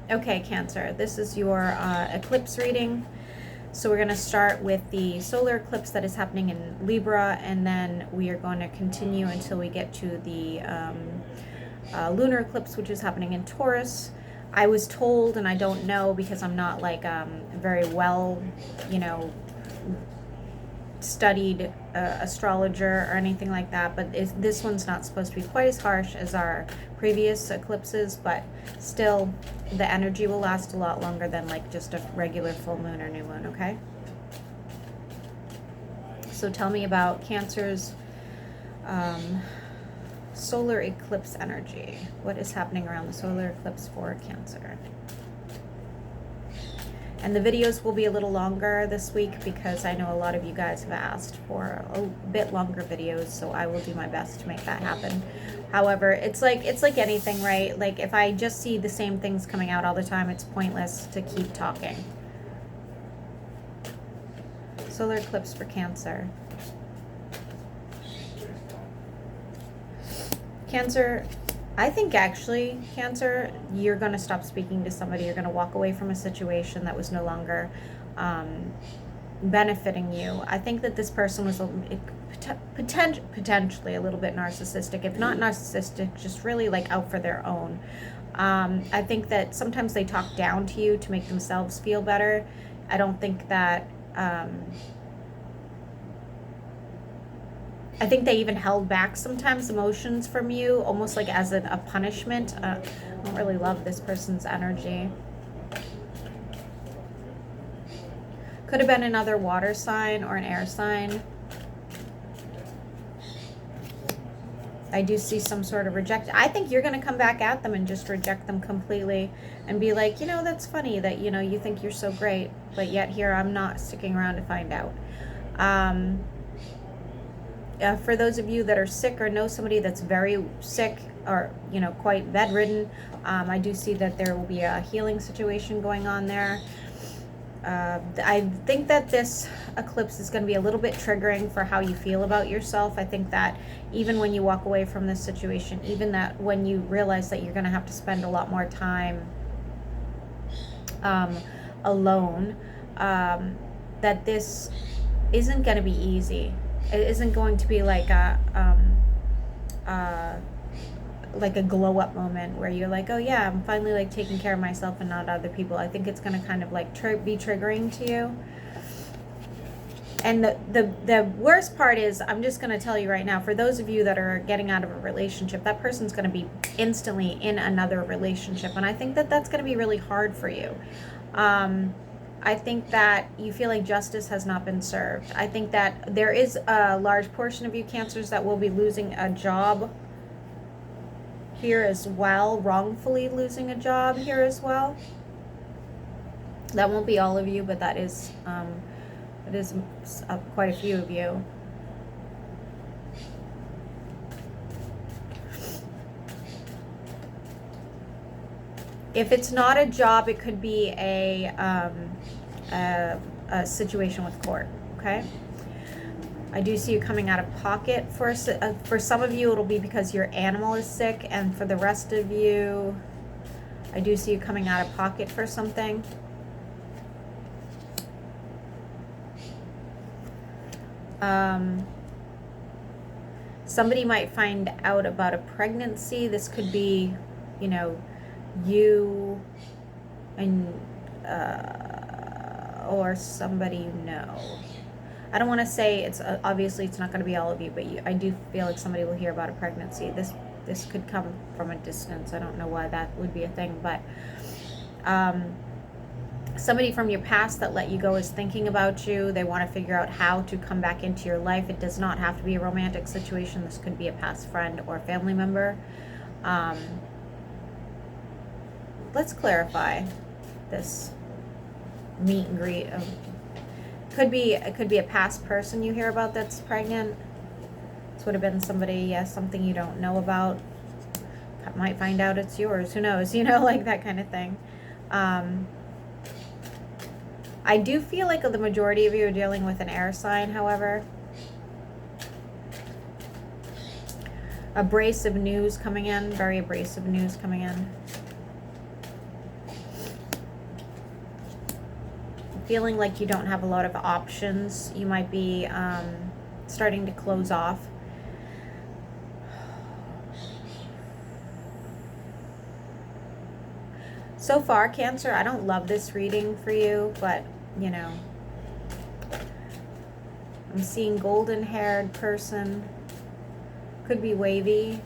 Okay, Cancer, this is your eclipse reading. So we're going to start with the solar eclipse that is happening in Libra, and then we are going to continue until we get to the lunar eclipse, which is happening in Taurus. I was told, and I don't know because I'm not like very well, you know, studied astrologer or anything like that, but this one's not supposed to be quite as harsh as our previous eclipses, but still the energy will last a lot longer than like just a regular full moon or new moon. Okay, so tell me about Cancer's solar eclipse energy. What is happening around the solar eclipse for Cancer? And the videos will be a little longer this week because I know a lot of you guys have asked for a bit longer videos, so I will do my best to make that happen. However, it's like anything, right? Like if I just see the same things coming out all the time, it's pointless to keep talking. Solar eclipse for Cancer. Cancer, I think actually, Cancer, you're going to stop speaking to somebody. You're going to walk away from a situation that was no longer benefiting you. I think that this person was potentially a little bit narcissistic. If not narcissistic, just really like out for their own. I think that sometimes they talk down to you to make themselves feel better. I don't think that... I think they even held back sometimes emotions from you, almost like as a punishment. I don't really love this person's energy. Could have been another water sign or an air sign. I do see some sort of reject. I think you're going to come back at them and just reject them completely and be like, you know, that's funny that, you know, you think you're so great, but yet here I'm not sticking around to find out. For those of you that are sick or know somebody that's very sick or, you know, quite bedridden, I do see that there will be a healing situation going on there. I think that this eclipse is going to be a little bit triggering for how you feel about yourself. I think that even when you walk away from this situation, even that when you realize that you're going to have to spend a lot more time alone, that this isn't going to be easy. It isn't going to be like a glow up moment where you're like, oh yeah, I'm finally like taking care of myself and not other people. I think it's going to kind of like be triggering to you. And the worst part is, I'm just going to tell you right now, for those of you that are getting out of a relationship, that person's going to be instantly in another relationship, and I think that that's going to be really hard for you. I think that you feel like justice has not been served. I think that there is a large portion of you Cancers that will be losing a job here as well, wrongfully losing a job here as well. That won't be all of you, but that is quite a few of you. If it's not a job, it could be a situation with court. Okay. I do see you coming out of pocket. For some of you, it'll be because your animal is sick, and for the rest of you, I do see you coming out of pocket for something. Somebody might find out about a pregnancy. This could be, you know, you and or somebody you know. I don't want to say it's obviously it's not going to be all of you, but I do feel like somebody will hear about a pregnancy. This could come from a distance. I don't know why that would be a thing, but somebody from your past that let you go is thinking about you. They want to figure out how to come back into your life. It does not have to be a romantic situation. This could be a past friend or family member. Let's clarify this meet and greet. It could be a past person you hear about that's pregnant. This would have been somebody, yes, something you don't know about. Might find out it's yours. Who knows? You know, like that kind of thing. I do feel like the majority of you are dealing with an air sign, however. Abrasive news coming in. Very abrasive news coming in. feeling like you don't have a lot of options. You might be starting to close off. So far, Cancer, I don't love this reading for you, but, you know, I'm seeing golden-haired person. Could be wavy.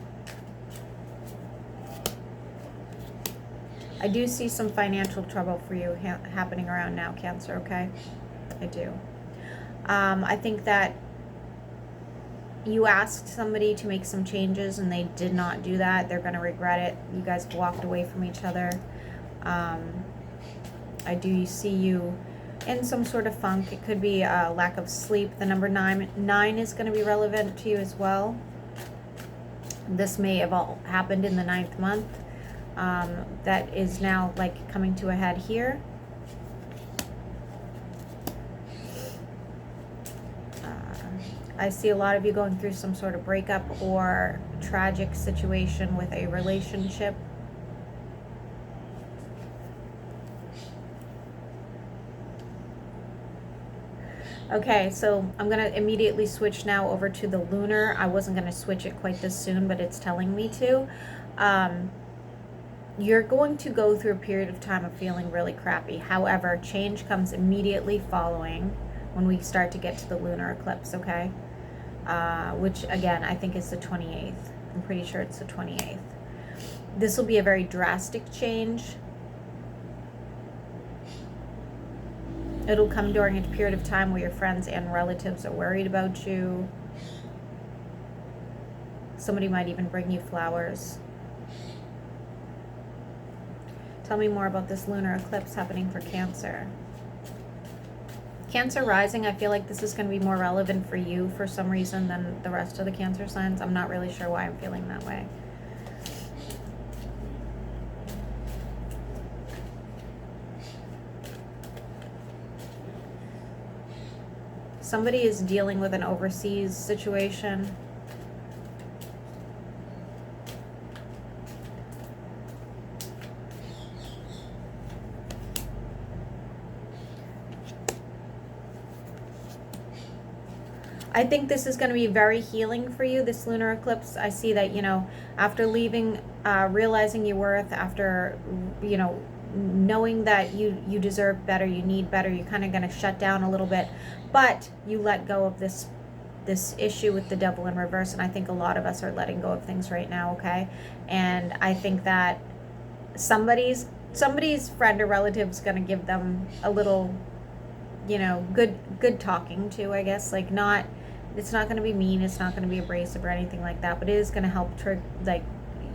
I do see some financial trouble for you happening around now, Cancer, okay? I do. I think that you asked somebody to make some changes and they did not do that. They're going to regret it. You guys walked away from each other. I do see you in some sort of funk. It could be a lack of sleep. The number 9 is going to be relevant to you as well. This may have all happened in the 9th month. That is now like coming to a head here. I see a lot of you going through some sort of breakup or tragic situation with a relationship. Okay, so I'm going to immediately switch now over to the lunar. I wasn't going to switch it quite this soon, but it's telling me to. You're going to go through a period of time of feeling really crappy. However, change comes immediately following when we start to get to the lunar eclipse, okay? Which, again, I think is the 28th. I'm pretty sure it's the 28th. This will be a very drastic change. It'll come during a period of time where your friends and relatives are worried about you. Somebody might even bring you flowers. Tell me more about this lunar eclipse happening for Cancer. Cancer rising, I feel like this is going to be more relevant for you for some reason than the rest of the Cancer signs. I'm not really sure why I'm feeling that way. Somebody is dealing with an overseas situation. I think this is going to be very healing for you, this lunar eclipse. I see that, you know, after leaving, realizing your worth, after, you know, knowing that you deserve better, you need better, you're kind of going to shut down a little bit, but you let go of this issue with the devil in reverse. And I think a lot of us are letting go of things right now, okay? And I think that somebody's friend or relative is going to give them a little, you know, good talking to, I guess. Like, not, it's not going to be mean, it's not going to be abrasive or anything like that, but it is going to help like,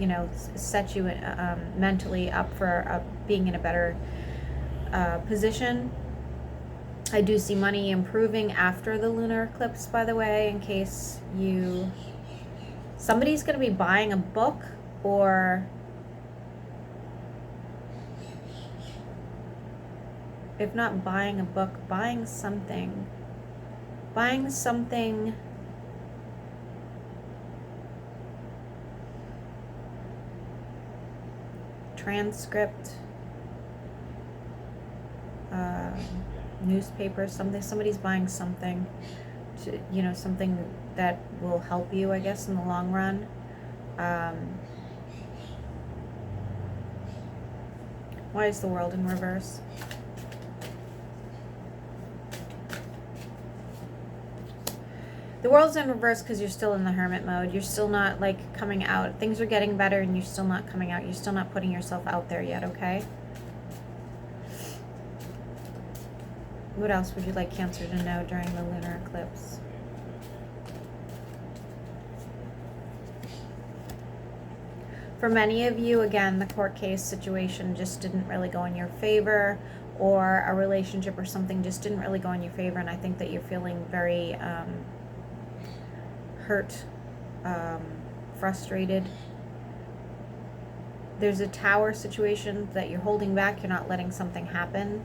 you know, set you mentally up for being in a better position. I do see money improving after the lunar eclipse, by the way, in case somebody's going to be buying a book, or if not buying a book, buying something. Transcript, newspaper, something. Somebody's buying something to, you know, something that will help you, I guess, in the long run. Why is the world in reverse? The world's in reverse because you're still in the hermit mode. You're still not, like, coming out. Things are getting better and you're still not coming out. You're still not putting yourself out there yet, okay? What else would you like Cancer to know during the lunar eclipse? For many of you, again, the court case situation just didn't really go in your favor, or a relationship or something just didn't really go in your favor, and I think that you're feeling very hurt, frustrated. There's a tower situation that you're holding back. You're not letting something happen.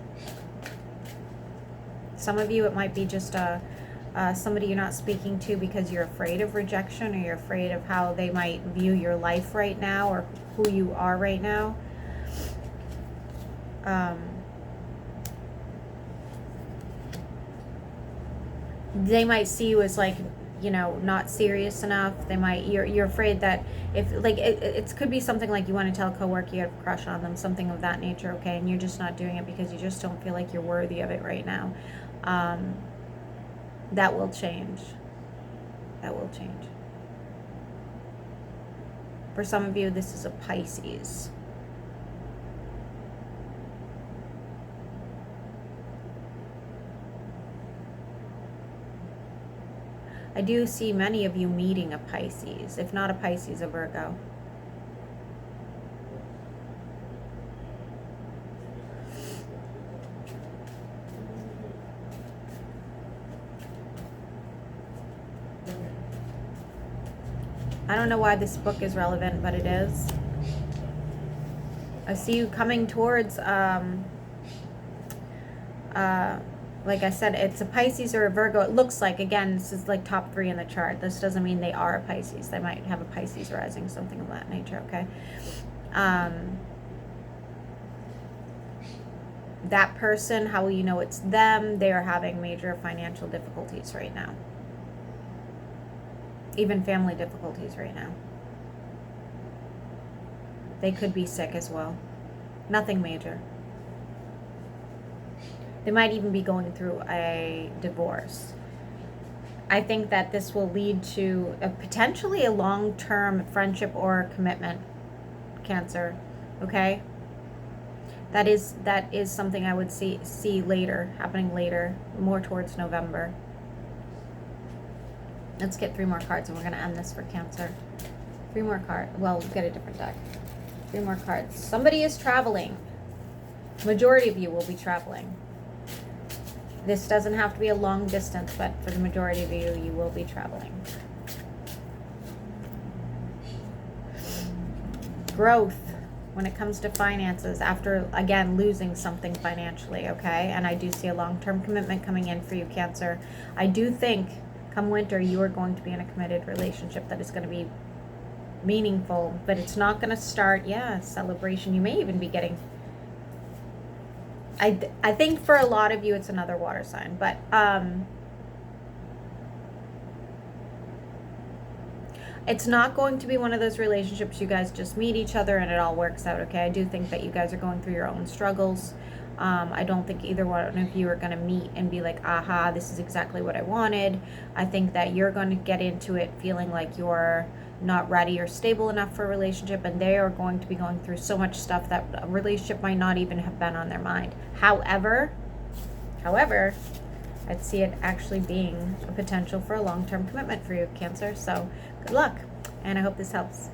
Some of you, it might be just somebody you're not speaking to because you're afraid of rejection, or you're afraid of how they might view your life right now, or who you are right now. they might see you as like, you know, not serious enough. They might, you're afraid that if like it could be something like you want to tell a coworker you have a crush on them, something of that nature, okay, and you're just not doing it because you just don't feel like you're worthy of it right now. That will change. That will change. For some of you, this is a Pisces. I do see many of you meeting a Pisces, if not a Pisces, a Virgo. I don't know why this book is relevant, but it is. I see you coming towards, like I said, it's a Pisces or a Virgo. It looks like, again, this is like top 3 in the chart. This doesn't mean they are a Pisces. They might have a Pisces rising, something of that nature, okay? That person, how will you know it's them? They are having major financial difficulties right now. Even family difficulties right now. They could be sick as well. Nothing major. They might even be going through a divorce. I think that this will lead to potentially a long-term friendship or commitment, Cancer, okay? That is something I would see later, happening later, more towards November. Let's get 3 more cards and we're going to end this for Cancer. 3 more cards. Well, we'll get a different deck. 3 more cards. Somebody is traveling. Majority of you will be traveling. This doesn't have to be a long distance, but for the majority of you, you will be traveling. Growth when it comes to finances after, again, losing something financially, okay? And I do see a long-term commitment coming in for you, Cancer. I do think come winter, you are going to be in a committed relationship that is going to be meaningful, but it's not going to start, celebration. You may even be getting... I think for a lot of you it's another water sign, but it's not going to be one of those relationships you guys just meet each other and it all works out, okay? I do think that you guys are going through your own struggles. I don't think either one of you are going to meet and be like, aha, this is exactly what I wanted. I think that you're going to get into it feeling like you're not ready or stable enough for a relationship, and they are going to be going through so much stuff that a relationship might not even have been on their mind. However, I'd see it actually being a potential for a long-term commitment for you, Cancer. So good luck, and I hope this helps.